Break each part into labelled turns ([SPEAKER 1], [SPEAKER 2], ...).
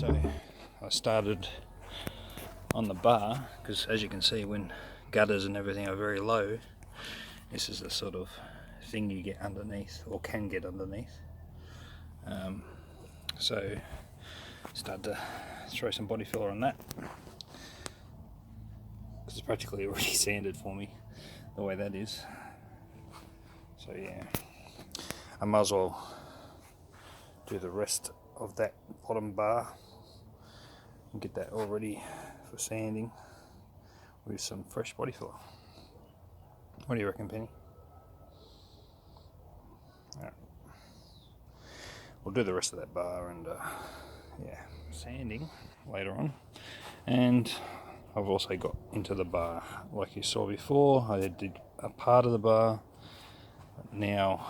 [SPEAKER 1] So I started on the bar because, as you can see, when gutters and everything are very low, this is the sort of thing you get underneath, or can get underneath. So start to throw some body filler on that because it's practically already sanded for me the way that is. So yeah, I might as well do the rest of that bottom bar and get that all ready for sanding with some fresh body filler. What do you reckon, Penny? Alright. We'll do the rest of that bar and yeah, sanding later on. And I've also got into the bar like you saw before. I did a part of the bar, but now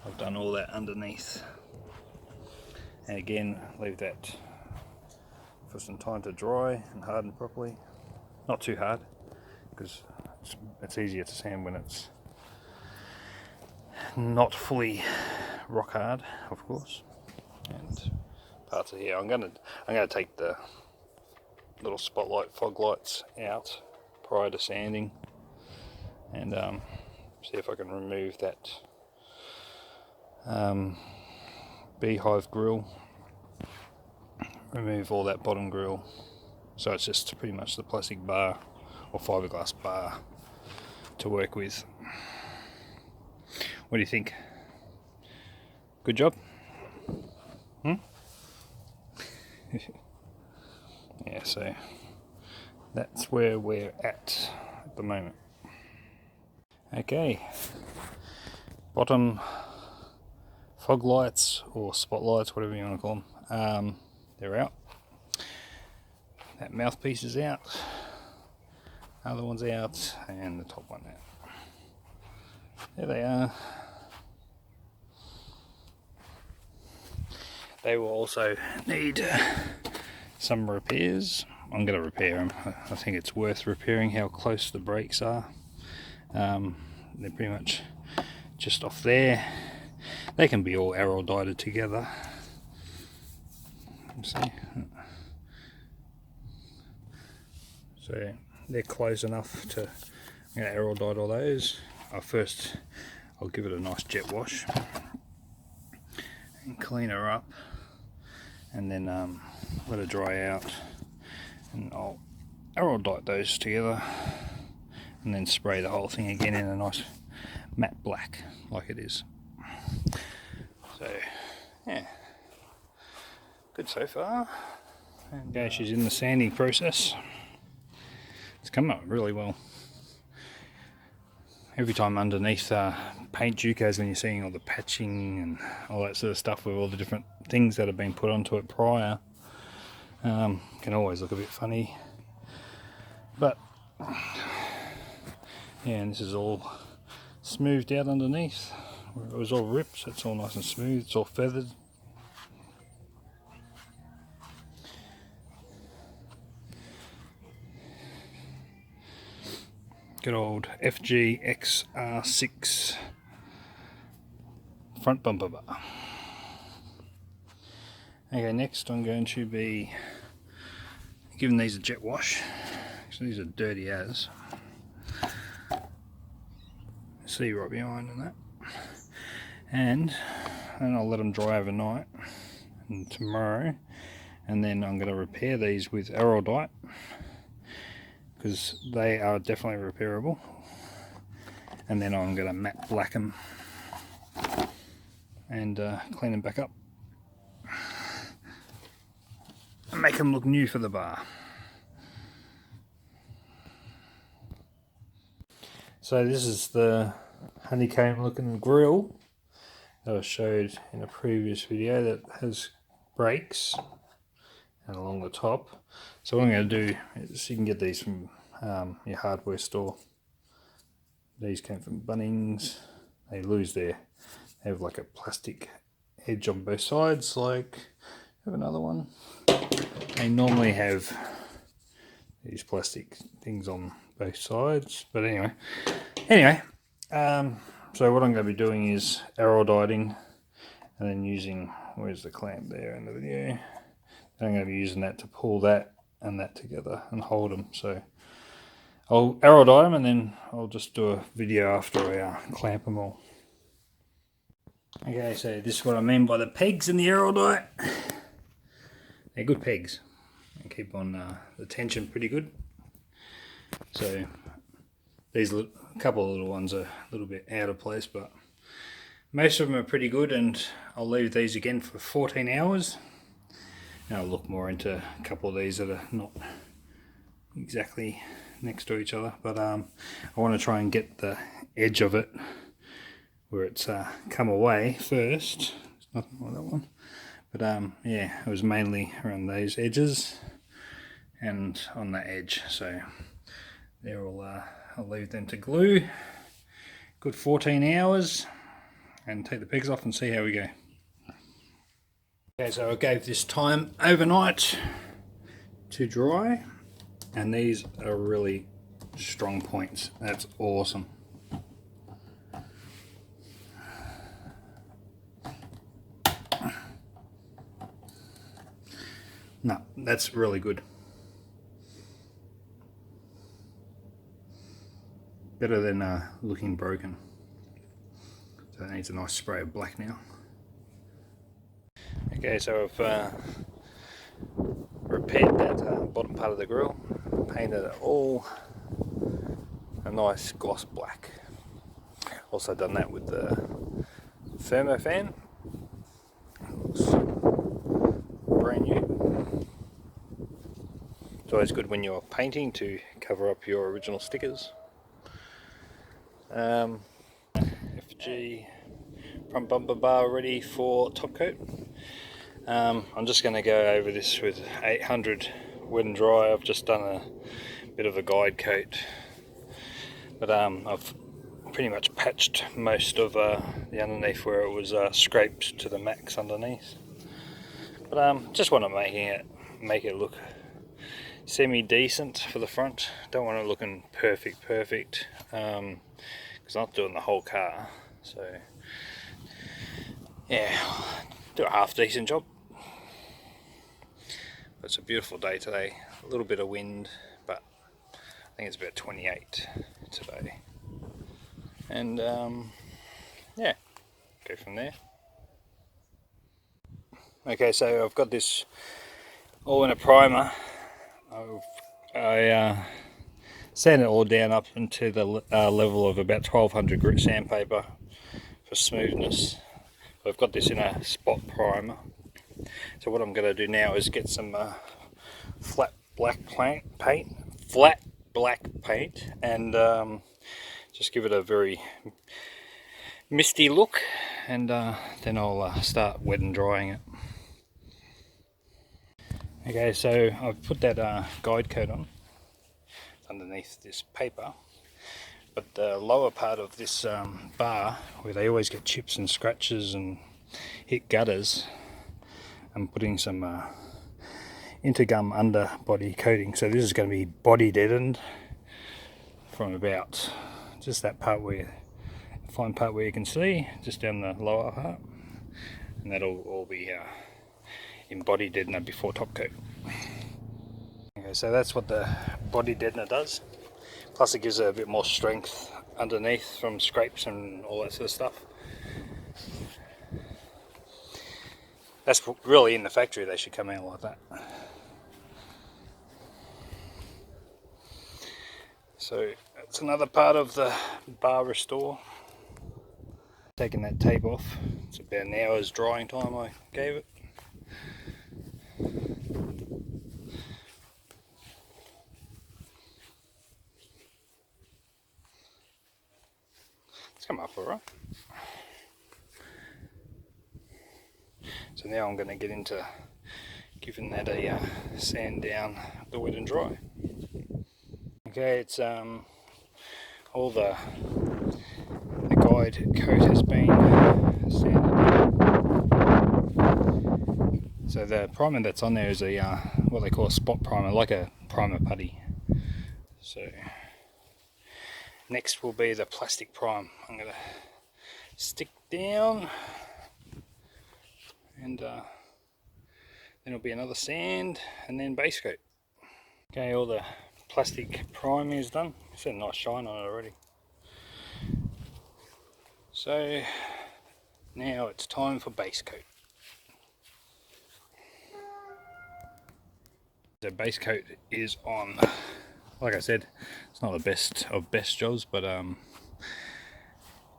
[SPEAKER 1] I've done all that underneath. And again, leave that for some time to dry and harden properly. Not too hard, because it's easier to sand when it's not fully rock hard, of course. And parts of here, I'm gonna take the little spotlight fog lights out prior to sanding, and see if I can remove that beehive grill, remove all that bottom grill, so it's just pretty much the plastic bar or fiberglass bar to work with. What do you think? Good job? Yeah, so that's where we're at the moment. Okay, bottom fog lights or spotlights, whatever you want to call them, they're out. That mouthpiece is out, other one's out, and the top one out. There they are. They will also need some repairs. I'm going to repair them. I think it's worth repairing how close the brakes are. They're pretty much just off there. They can be all arrow-dited together. See? So they're close enough to, I'm going to arrow-dite all those. I'll give it a nice jet wash and clean her up, and then let her dry out, and I'll arrow-dite those together and then spray the whole thing again in a nice matte black like it is. So yeah, good so far. And okay, she's in the sanding process. It's come up really well. Every time underneath paint Jucos, when you're seeing all the patching and all that sort of stuff with all the different things that have been put onto it prior, can always look a bit funny. But yeah, and this is all smoothed out underneath. Where it was all ripped, so it's all nice and smooth, it's all feathered. Good old Fg Xr6 front bumper bar. Okay, next I'm going to be giving these a jet wash. So these are dirty as. See right behind on that. And I'll let them dry overnight and tomorrow, and then I'm going to repair these with arrow-dite, because they are definitely repairable, and then I'm going to matte black them and clean them back up and make them look new for the bar. So this is the honeycomb looking grill that I showed in a previous video that has brakes and along the top. So what I'm going to do is, you can get these from your hardware store. These came from Bunnings. They have like a plastic edge on both sides, like I have another one. They normally have these plastic things on both sides, but anyway, so what I'm going to be doing is arrow-diting and then using, where's the clamp there in the video, I'm going to be using that to pull that and that together and hold them. So I'll arrow dye them and then I'll just do a video after I clamp them all. Okay, so this is what I mean by the pegs in the arrow dye. They're good pegs. They keep on the tension pretty good. So these a couple of little ones are a little bit out of place, but most of them are pretty good, and I'll leave these again for 14 hours. And I'll look more into a couple of these that are not exactly next to each other, but I want to try and get the edge of it where it's come away first. It's nothing like that one, but yeah, it was mainly around those edges and on the edge. So they're all I'll leave them to glue. Good 14 hours, and take the pegs off and see how we go. Okay, so I gave this time overnight to dry, and these are really strong points. That's awesome. No, that's really good. Better than looking broken. So it needs a nice spray of black now. Okay, so I've repaired that bottom part of the grill, painted it all a nice gloss black. Also done that with the thermo fan. Looks brand new. It's always good when you're painting to cover up your original stickers. FG front bumper bar ready for top coat. I'm just going to go over this with 800 wet and dry. I've just done a bit of a guide coat, but I've pretty much patched most of the underneath where it was scraped to the max underneath. But just want to make it look semi-decent for the front. Don't want it looking perfect, because I'm not doing the whole car. So yeah, do a half decent job. But it's a beautiful day today. A little bit of wind, but I think it's about 28 today. And yeah, go from there. Okay, so I've got this all in a primer. I sand it all down up into the level of about 1200 grit sandpaper for smoothness. I've got this in a spot primer. So what I'm going to do now is get some flat black paint, and just give it a very misty look, and then I'll start wet and drying it. Okay, so I've put that guide coat on underneath this paper, but the lower part of this bar, where they always get chips and scratches and hit gutters, I'm putting some intergum underbody coating. So this is going to be body deadened from about just that part where, fine part where you can see, just down the lower part, and that'll all be in body deadener before top coat. Okay, so that's what the body deadener does. Plus it gives it a bit more strength underneath from scrapes and all that sort of stuff. That's really in the factory, they should come out like that. So that's another part of the bar restore. Taking that tape off, it's about an hour's drying time I gave it. It's come up alright. So now I'm going to get into giving that a sand down the wet and dry. Okay, it's all the guide coat has been sanded. So the primer that's on there is a what they call a spot primer, like a primer putty. So next will be the plastic prime. I'm going to stick down, and Then it'll be another sand and then base coat. Okay, all the plastic priming is done. It's got a nice shine on it already. So now it's time for base coat. The base coat is on. Like I said, it's not the best of best jobs, but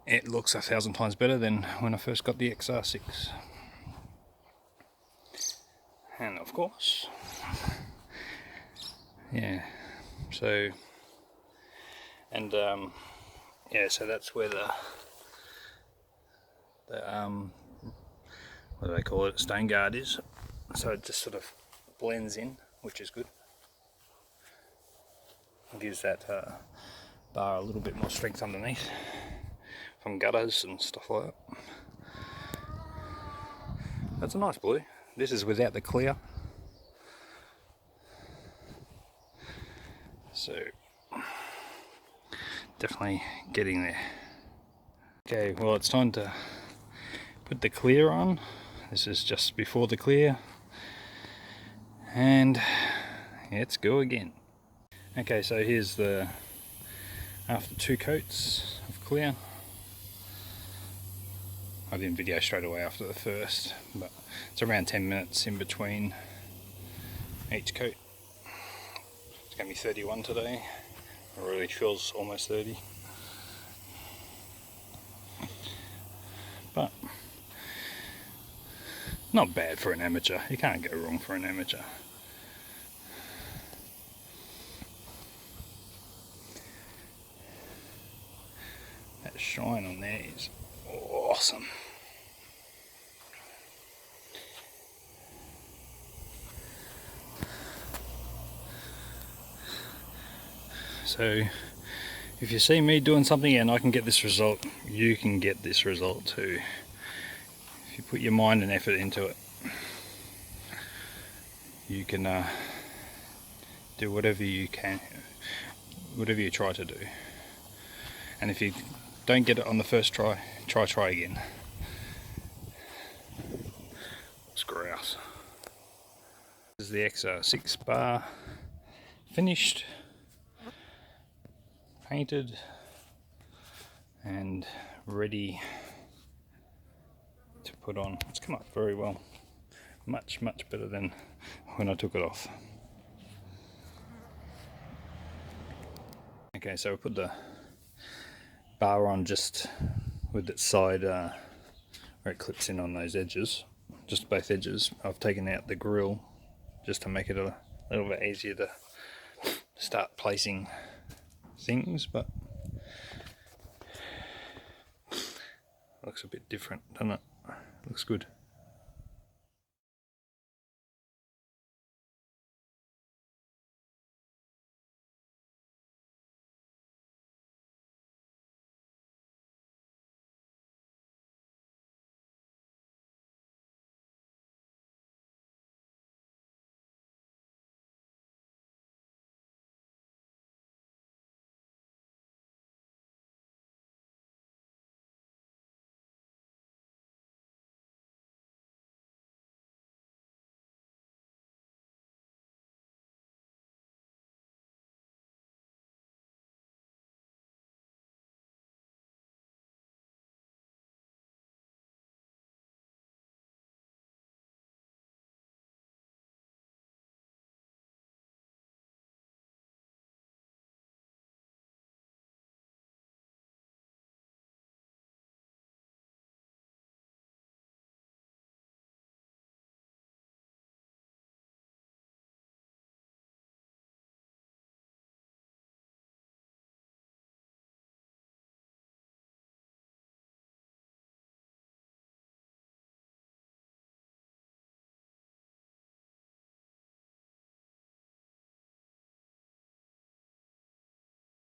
[SPEAKER 1] it looks 1,000 times better than when I first got the Xr6. And of course, yeah, so, and yeah, so that's where the what do they call it, stone guard is. So it just sort of blends in, which is good. It gives that bar a little bit more strength underneath from gutters and stuff like that. That's a nice blue. This is without the clear. So definitely getting there. Okay, well, it's time to put the clear on. This is just before the clear, and let's go again. Okay, so here's the after 2 coats of clear. I didn't video straight away after the first, but it's around 10 minutes in between each coat. It's going to be 31 today. It really feels almost 30. But not bad for an amateur. You can't go wrong for an amateur. That shine on there is awesome. So if you see me doing something and I can get this result, you can get this result too. If you put your mind and effort into it, you can do whatever you can, whatever you try to do. And if you don't get it on the first try, try again. It's grouse. This is the Xr6 bar finished, painted and ready to put on. It's come up very well, much better than when I took it off. Okay, so we put the bar on just with its side where it clips in on those edges, just both edges. I've taken out the grill just to make it a little bit easier to start placing things, but looks a bit different, doesn't it? Looks good.